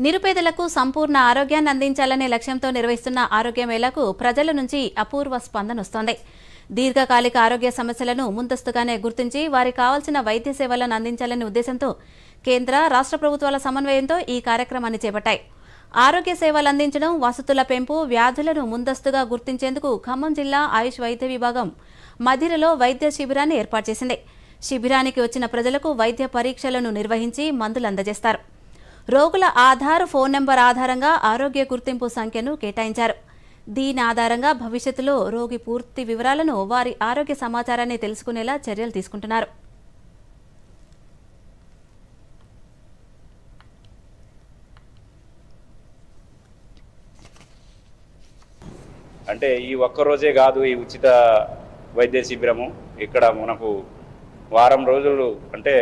నిరుపేదలకు సంపూర్ణ ఆరోగ్యాన్ని అందించాలనే లక్ష్యంతో నిర్వహిస్తున్న ఆరోగ్య మేళాకు ప్రజల నుంచి అపూర్వ స్పందన వస్తోంది. దీర్ఘకాలిక ఆరోగ్య సమస్యలను ముందస్తుగానే గుర్తించి వారికి కావాల్సిన వైద్య సేవలను అందించాలనే ఉద్దేశంతో కేంద్ర, రాష్ట్ర ప్రభుత్వాల సమన్వయంతో ఈ కార్యక్రమాన్ని చేపట్టాయి. ఆరోగ్య సేవలు అందించడం, వసతుల పెంపు, వ్యాధులను ముందస్తుగా గుర్తించేందుకు ఖమ్మం జిల్లా ఆయుష్ వైద్య విభాగం మధిరలో వైద్య శిబిరాన్ని ఏర్పాటు చేసింది. శిబిరానికి వచ్చిన ప్రజలకు వైద్య పరీక్షలను నిర్వహించి మందులు అందజేస్తారు. రోగుల ఆధార్, ఫోన్ నెంబర్ ఆధారంగా ఆరోగ్య గుర్తింపు సంఖ్యను కేటాయించారు. దీని ఆధారంగా భవిష్యత్తులో రోగి పూర్తి వివరాలను, వారి ఆరోగ్య సమాచారాన్ని తెలుసుకునేలా చర్యలు తీసుకుంటున్నారు. అంటే ఈ ఒక్కరోజే కాదు ఈ ఉచిత వైద్య శిబిరము. ఇక్కడ మనకు వారం రోజులు అంటే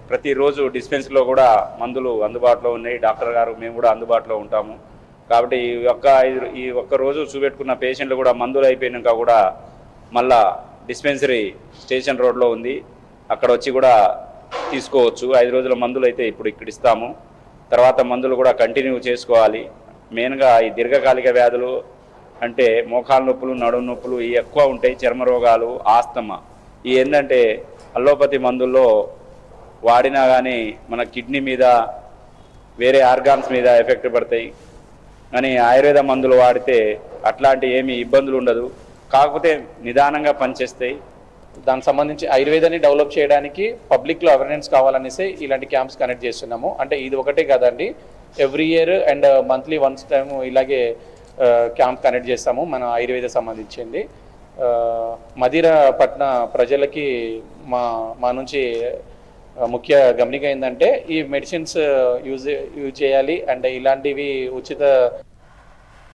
ప్రతిరోజు డిస్పెన్సరీలో కూడా మందులు అందుబాటులో ఉన్నాయి. డాక్టర్ గారు మేము కూడా అందుబాటులో ఉంటాము. కాబట్టి ఈ ఒక్క రోజు చూపెట్టుకున్న పేషెంట్లు కూడా మందులు అయిపోయినాక కూడా మళ్ళా డిస్పెన్సరీ స్టేషన్ రోడ్లో ఉంది, అక్కడ వచ్చి కూడా తీసుకోవచ్చు. 5 రోజుల మందులు అయితే ఇప్పుడు ఇక్కడ ఇస్తాము. తర్వాత మందులు కూడా కంటిన్యూ చేసుకోవాలి. మెయిన్గా ఈ దీర్ఘకాలిక వ్యాధులు అంటే మోకాలు నొప్పులు, నడుము నొప్పులు ఇవి ఎక్కువ ఉంటాయి. చర్మ రోగాలు, ఆస్తమా ఇవి ఏంటంటే అల్లోపతి మందుల్లో వాడినా కానీ మన కిడ్నీ మీద, వేరే ఆర్గాన్స్ మీద ఎఫెక్ట్ పడతాయి. కానీ ఆయుర్వేద మందులు వాడితే అట్లాంటి ఏమీ ఇబ్బందులు ఉండదు, కాకపోతే నిదానంగా పనిచేస్తాయి. దానికి సంబంధించి ఆయుర్వేదాన్ని డెవలప్ చేయడానికి పబ్లిక్లో అవేర్నెస్ కావాలనేసి ఇలాంటి క్యాంప్స్ కండక్ట్ చేస్తున్నాము. అంటే ఇది ఒకటే కాదండి, every year and monthly once time ఇలాగే క్యాంప్ కండక్ట్ చేస్తాము మన ఆయుర్వేద సంబంధించింది. మధిర పట్న ప్రజలకి మా నుంచి ముఖ్య గమనిక ఏంటంటే ఈ మెడిసిన్స్ యూజ్ చేయాలి అండ్ ఇలాంటివి ఉచిత